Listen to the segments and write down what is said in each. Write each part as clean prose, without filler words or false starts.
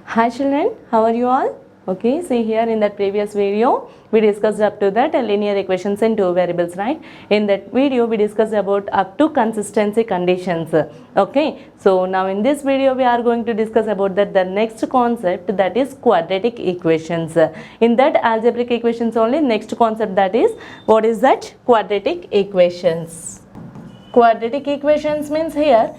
Hi children, how are you all? Okay, see here in that previous video we discussed up to that linear equations in two variables, right? In that video we discussed about up to consistency conditions. Okay, so now in this video we are going to discuss about that the next concept, that is quadratic equations. In that algebraic equations only, next concept, that is what is that? Quadratic equations. Quadratic equations means here,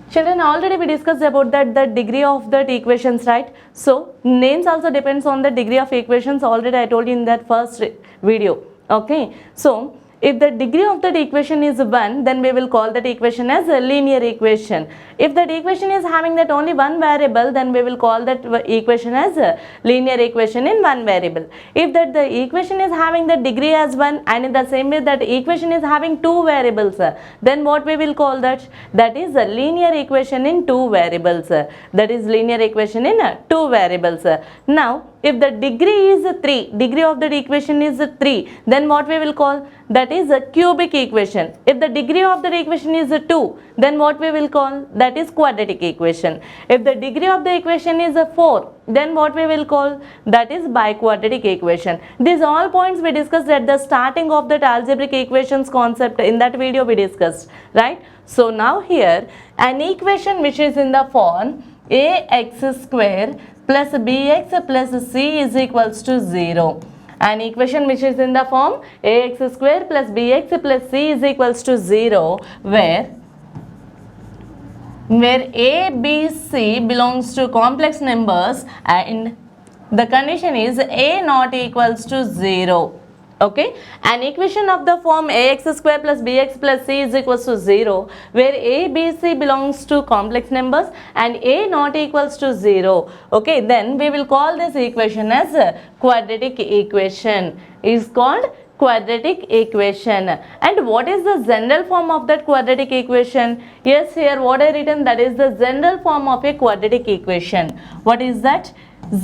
children, already we discussed about that the degree of that equations, right? So names also depends on the degree of equations. Already I told you in that first video. Okay, so if the degree of that equation is 1, then we will call that equation as a linear equation. If that equation is having that only one variable, then we will call that equation as a linear equation in one variable. If that the equation is having the degree as 1, and in the same way that equation is having two variables, then what we will call that? That is a linear equation in two variables. That is linear equation in two variables. Now if the degree is 3, degree of that equation is 3, then what we will call? That is a cubic equation. If the degree of the equation is 2, then what we will call? That is quadratic equation. If the degree of the equation is 4, then what we will call? That is biquadratic equation. These all points we discussed at the starting of that algebraic equations concept. In that video we discussed, right? So now here an equation which is in the form ax square plus bx plus c is equals to 0. An equation which is in the form ax square plus bx plus c is equals to 0, where a, b, c belongs to complex numbers and the condition is a not equals to 0. Okay, an equation of the form ax square plus bx plus c is equals to 0, where a, b, c belongs to complex numbers and a not equals to 0. Okay, then we will call this equation as a quadratic equation. Is called quadratic equation. And what is the general form of that quadratic equation? Yes, here what I written, that is the general form of a quadratic equation. What is that?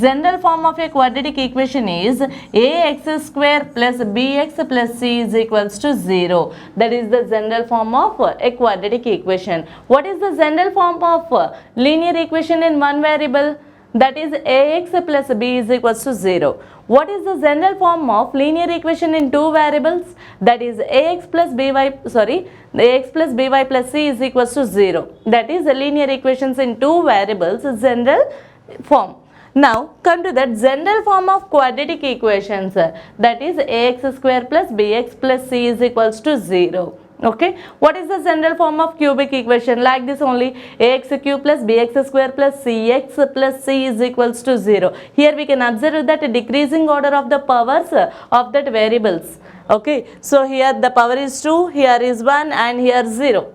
General form of a quadratic equation is ax square plus bx plus c is equals to 0. That is the general form of a quadratic equation. What is the general form of linear equation in one variable? That is ax plus b is equals to 0. What is the general form of linear equation in two variables? That is ax plus by plus c is equals to 0. That is the linear equations in two variables general form. Now come to that general form of quadratic equations, that is ax square plus bx plus c is equals to 0. Okay, what is the general form of cubic equation? Like this only, ax cube plus bx square plus cx plus c is equals to 0. Here we can observe that decreasing order of the powers of that variables. Okay, so here the power is 2, here is 1 and here 0.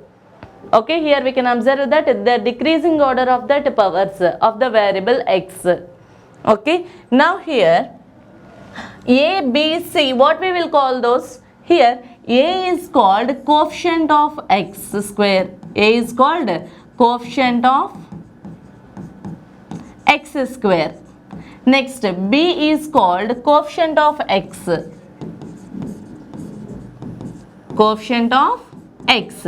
Okay, here we can observe that the decreasing order of that powers of the variable x. Okay, now here a, b, c, what we will call those? Here a is called coefficient of x square. A is called coefficient of x square. Next b is called coefficient of x. Coefficient of x.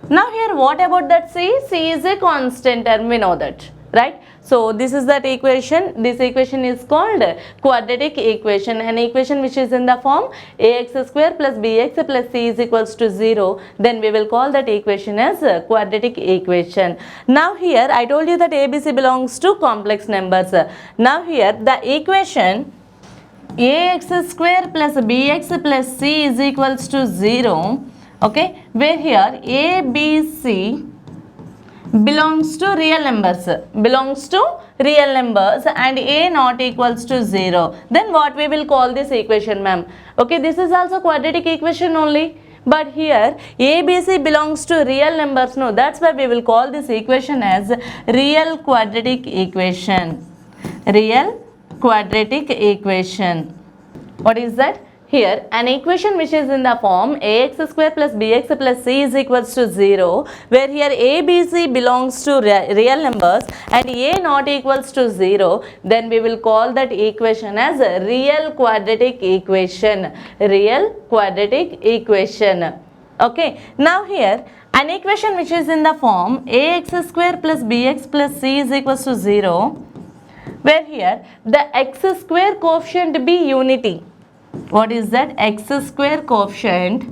Now here what about that c? C is a constant term, we know that, right? So this is that equation. This equation is called quadratic equation. An equation which is in the form ax square plus bx plus c is equals to 0. Then we will call that equation as a quadratic equation. Now here I told you that ABC belongs to complex numbers. Now here the equation ax square plus bx plus c is equals to 0. Okay, where here a, b, c belongs to real numbers, and a not equals to 0. Then what we will call this equation, ma'am? Okay, this is also quadratic equation only, but here a, b, c belongs to real numbers. No, that's why we will call this equation as real quadratic equation. Real quadratic equation. What is that? Here an equation which is in the form ax square plus bx plus c is equals to 0, where here a, b, c belongs to real numbers and a not equals to 0, then we will call that equation as a real quadratic equation. Real quadratic equation. Okay, now here an equation which is in the form ax square plus bx plus c is equals to 0, where here the x square coefficient be unity. What is that? X square coefficient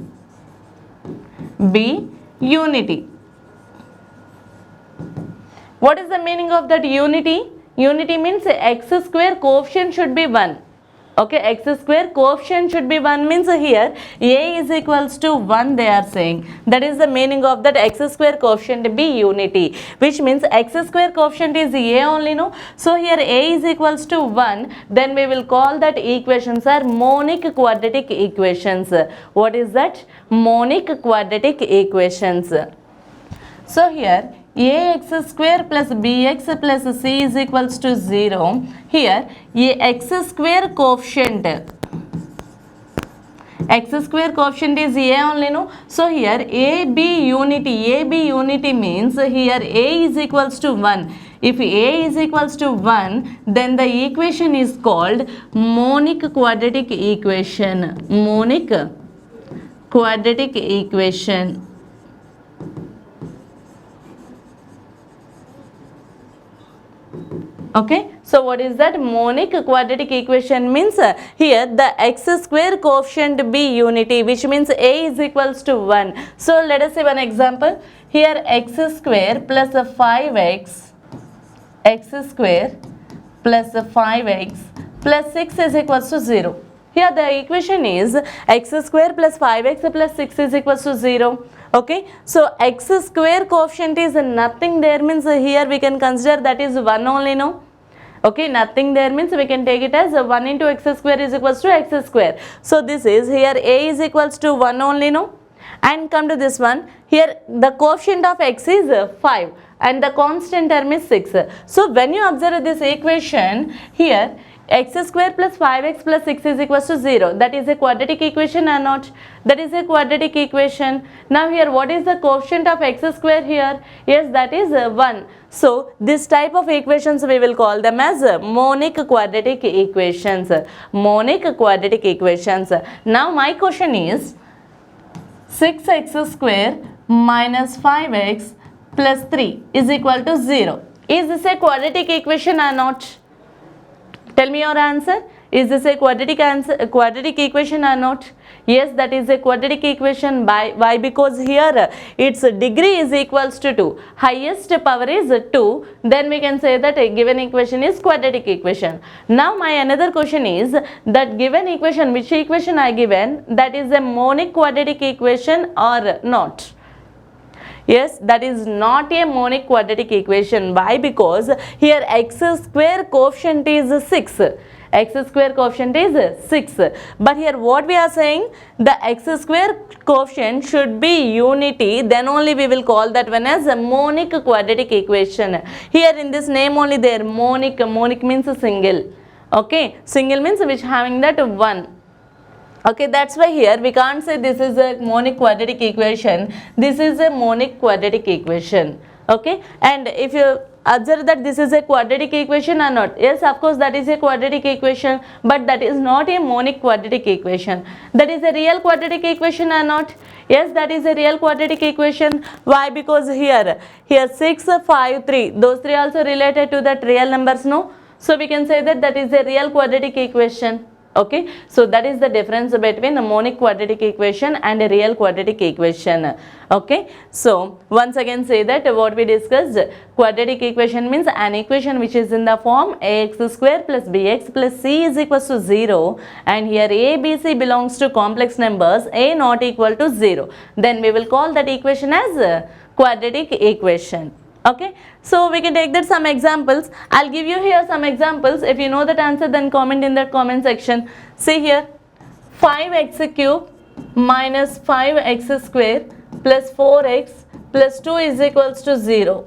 be unity. What is the meaning of that unity? Unity means x square coefficient should be 1. Okay, x square coefficient should be 1 means here a is equals to 1 they are saying. That is the meaning of that x square coefficient be unity, which means x square coefficient is a only, no? So here a is equals to 1, then we will call that equations are monic quadratic equations. What is that? Monic quadratic equations. So here ax square plus bx plus c is equals to 0. Here x square coefficient is a only, no? So here ab unity means here a is equals to 1. If a is equals to 1, then the equation is called monic quadratic equation. Monic quadratic equation. Okay, so what is that? Monic quadratic equation means here the x square coefficient be unity, which means a is equals to 1. So let us see one example. Here x square plus 5x, x square plus 5x plus 6 is equals to 0. Here the equation is x square plus 5x plus 6 is equals to 0. Okay, so x square coefficient is nothing there means here we can consider that is 1 only, no? Okay, nothing there means we can take it as 1 into x square is equals to x square. So this is here a is equals to 1 only, no? And come to this one, here the coefficient of x is 5 and the constant term is 6. So when you observe this equation, here x square plus 5x plus 6 is equals to 0. That is a quadratic equation or not? That is a quadratic equation. Now here what is the coefficient of x square here? Yes, that is 1. So this type of equations we will call them as monic quadratic equations. Monic quadratic equations. Now my question is 6x square minus 5x plus 3 is equal to 0. Is this a quadratic equation or not? Tell me your answer. Is this a quadratic equation or not? Yes, that is a quadratic equation. Why? Because here its degree is equals to 2. Highest power is 2. Then we can say that a given equation is quadratic equation. Now my another question is that given equation, which equation I given, that is a monic quadratic equation or not? Yes, that is not a monic quadratic equation. Why? Because here x square coefficient is 6. X square coefficient is 6. But here what we are saying, the x square coefficient should be unity. Then only we will call that one as a monic quadratic equation. Here in this name only there, monic. Monic means single. Okay, single means which having that 1. Okay, that's why here we can't say this is a monic quadratic equation. This is a monic quadratic equation. Okay, and if you observe that this is a quadratic equation or not? Yes, of course that is a quadratic equation, but that is not a monic quadratic equation. That is a real quadratic equation or not? Yes, that is a real quadratic equation. Why? Because here 6, 5, 3, those 3 also related to that real numbers, no? So we can say that that is a real quadratic equation. Okay, so that is the difference between a monic quadratic equation and a real quadratic equation. Okay, so once again say that what we discussed, quadratic equation means an equation which is in the form ax square plus bx plus c is equals to 0, and here a, b, c belongs to complex numbers, a not equal to 0. Then we will call that equation as a quadratic equation. Okay, so we can take that some examples. I'll give you here some examples. If you know that answer, then comment in that comment section. See here, 5x cube minus 5x square plus 4x plus 2 is equals to 0.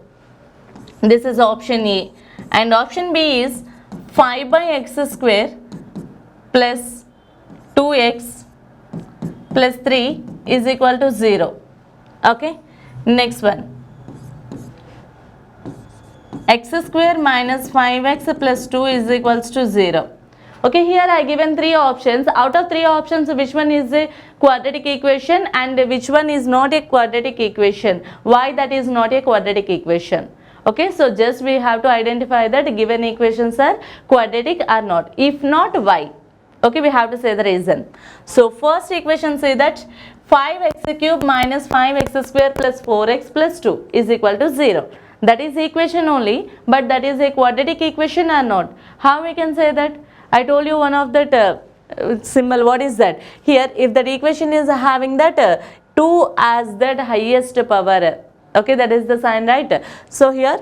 This is option A. And option B is 5 by x square plus 2x plus 3 is equal to 0. Okay, next one. X square minus 5x plus 2 is equals to 0. Okay, here I given 3 options. Out of 3 options, which one is a quadratic equation and which one is not a quadratic equation? Why that is not a quadratic equation? Okay, so just we have to identify that given equations are quadratic or not. If not, why? Okay, we have to say the reason. So first equation say that 5x cube minus 5x square plus 4x plus 2 is equal to 0. That is equation only, but that is a quadratic equation or not. How we can say that? I told you one of that symbol. What is that? Here, if that equation is having that 2 as that highest power, okay, that is the sign, right? So here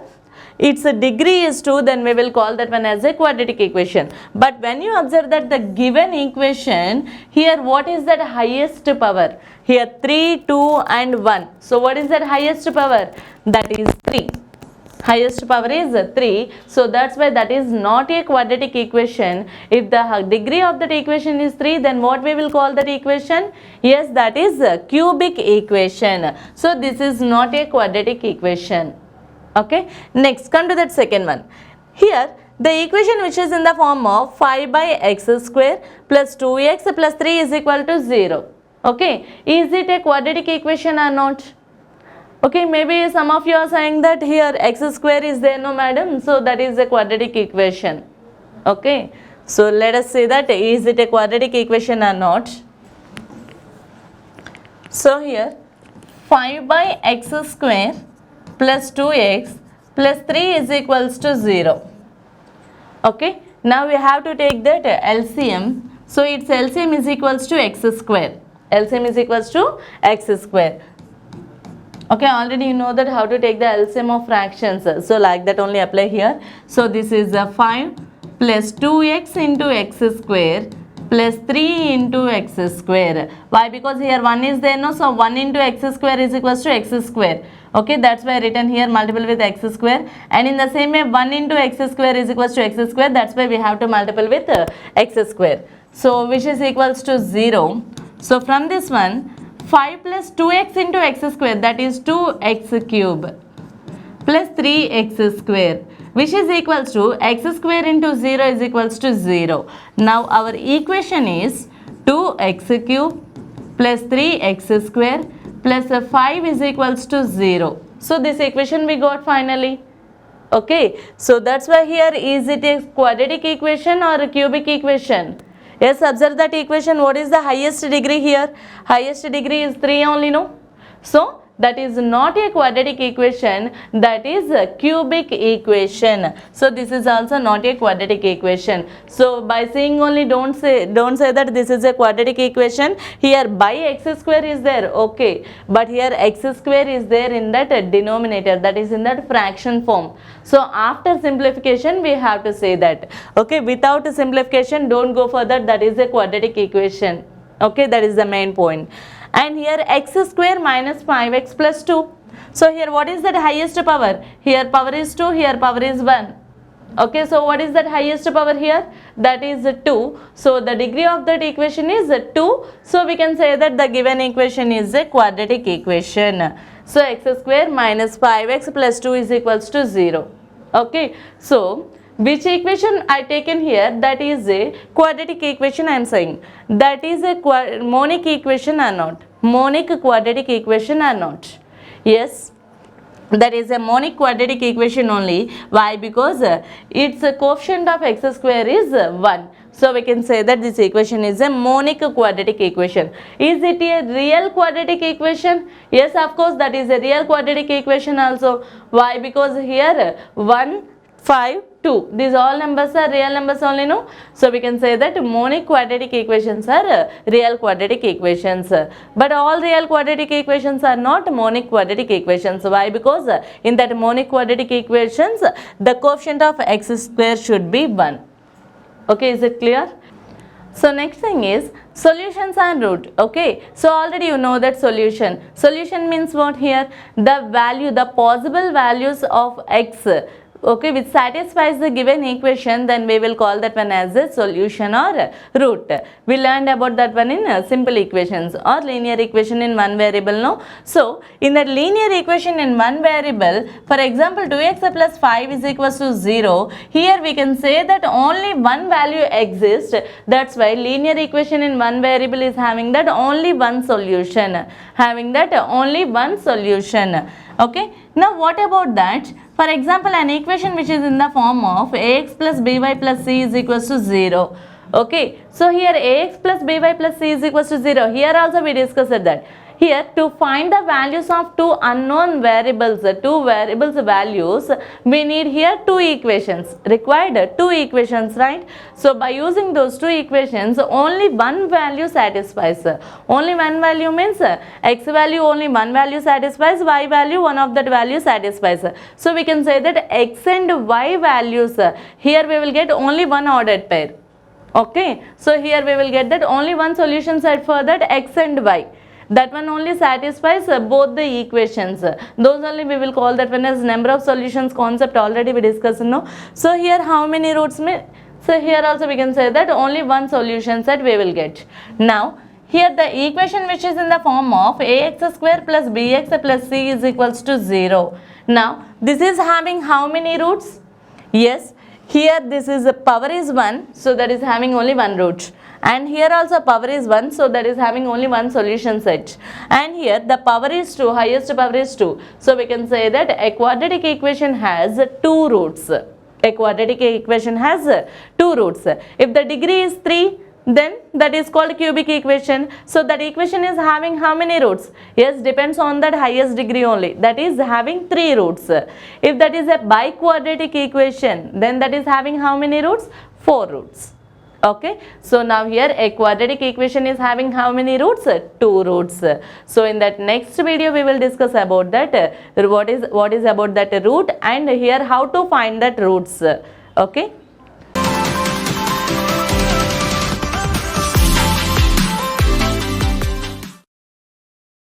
its degree is 2, then we will call that one as a quadratic equation. But when you observe that the given equation, here what is that highest power? Here 3, 2 and 1. So what is that highest power? That is 3. Highest power is 3. So that's why that is not a quadratic equation. If the degree of that equation is 3, then what we will call that equation? Yes, that is a cubic equation. So this is not a quadratic equation. Okay, next come to that second one. Here the equation which is in the form of 5 by x square plus 2x plus 3 is equal to 0. Okay, is it a quadratic equation or not? Okay, maybe some of you are saying that here x square is there, no madam, so that is a quadratic equation. Okay, so let us say that is it a quadratic equation or not. So here 5 by x square plus 2x plus 3 is equals to 0. Okay, now we have to take that LCM. So its LCM is equals to x square. LCM is equals to x square. Okay, already you know that how to take the LCM of fractions. So like that only apply here. So this is 5 plus 2x into x square plus 3 into x square. Why? Because here 1 is there, no? So 1 into x square is equals to x square. Okay, that's why I written here multiple with x square. And in the same way 1 into x square is equals to x square. That's why we have to multiple with x square. So which is equals to 0. So from this one 5 plus 2x into x square, that is 2x cube plus 3x square, which is equals to x square into 0 is equals to 0. Now our equation is 2x cube plus 3x square plus 5 is equals to 0. So this equation we got finally. Okay, so that's why here is it a quadratic equation or a cubic equation? Yes, observe that equation. What is the highest degree here? Highest degree is 3 only, no? So that is not a quadratic equation, that is a cubic equation. So this is also not a quadratic equation. So by saying only don't say that this is a quadratic equation. Here by x square is there, okay, but here x square is there in that denominator, that is in that fraction form. So after simplification we have to say that. Okay, without simplification don't go further, that is a quadratic equation. Okay, that is the main point. And here x square minus 5x plus 2. So here what is that highest power? Here power is 2, here power is 1. Okay, so what is that highest power here? That is 2. So the degree of that equation is 2. So we can say that the given equation is a quadratic equation. So x square minus 5x plus 2 is equals to 0. Okay, so which equation I taken here? That is a quadratic equation I am saying. That is a monic equation or not? Monic quadratic equation or not? Yes, that is a monic quadratic equation only. Why? Because its coefficient of x square is 1. So we can say that this equation is a monic quadratic equation. Is it a real quadratic equation? Yes, of course, that is a real quadratic equation also. Why? Because here 1, 5, 2. These all numbers are real numbers only, no? So we can say that monic quadratic equations are real quadratic equations. But all real quadratic equations are not monic quadratic equations. Why? Because in that monic quadratic equations, the coefficient of x square should be 1. Okay, is it clear? So next thing is solutions and root. Okay, so already you know that solution. Solution means what here? The value, the possible values of x, okay, which satisfies the given equation, then we will call that one as a solution or root. We learned about that one in simple equations or linear equation in one variable, no? So in that linear equation in one variable, for example 2x plus 5 is equals to 0, here we can say that only one value exists. That's why linear equation in one variable is having that only one solution. Okay, now what about that For example, an equation which is in the form of ax plus by plus c is equals to 0. Okay, so here ax plus by plus c is equals to 0. Here also we discussed that. Here to find the values of two unknown variables, two variables values, we need here two equations, required two equations, right? So by using those two equations, only one value satisfies. Only one value means x value only one value satisfies, y value one of that value satisfies. So we can say that x and y values, here we will get only one ordered pair. Okay, so here we will get that only one solution set for that x and y. That one only satisfies both the equations. Those only we will call that one as number of solutions concept, already we discussed, no? So here how many roots so here also we can say that only one solution set we will get. Now here the equation which is in the form of ax square plus bx plus c is equals to 0. Now this is having how many roots? Yes, here this is power is 1, so that is having only one root. And here also power is 1, so that is having only one solution set. And here the power is 2, highest power is 2. So we can say that a quadratic equation has two roots. A quadratic equation has two roots. If the degree is 3, then that is called cubic equation. So that equation is having how many roots? Yes, depends on that highest degree only. That is having 3 roots. If that is a biquadratic equation, then that is having how many roots? 4 roots. Okay, so now here a quadratic equation is having how many roots? 2 roots. So in that next video we will discuss about that what is about that root, and here how to find that roots. Okay.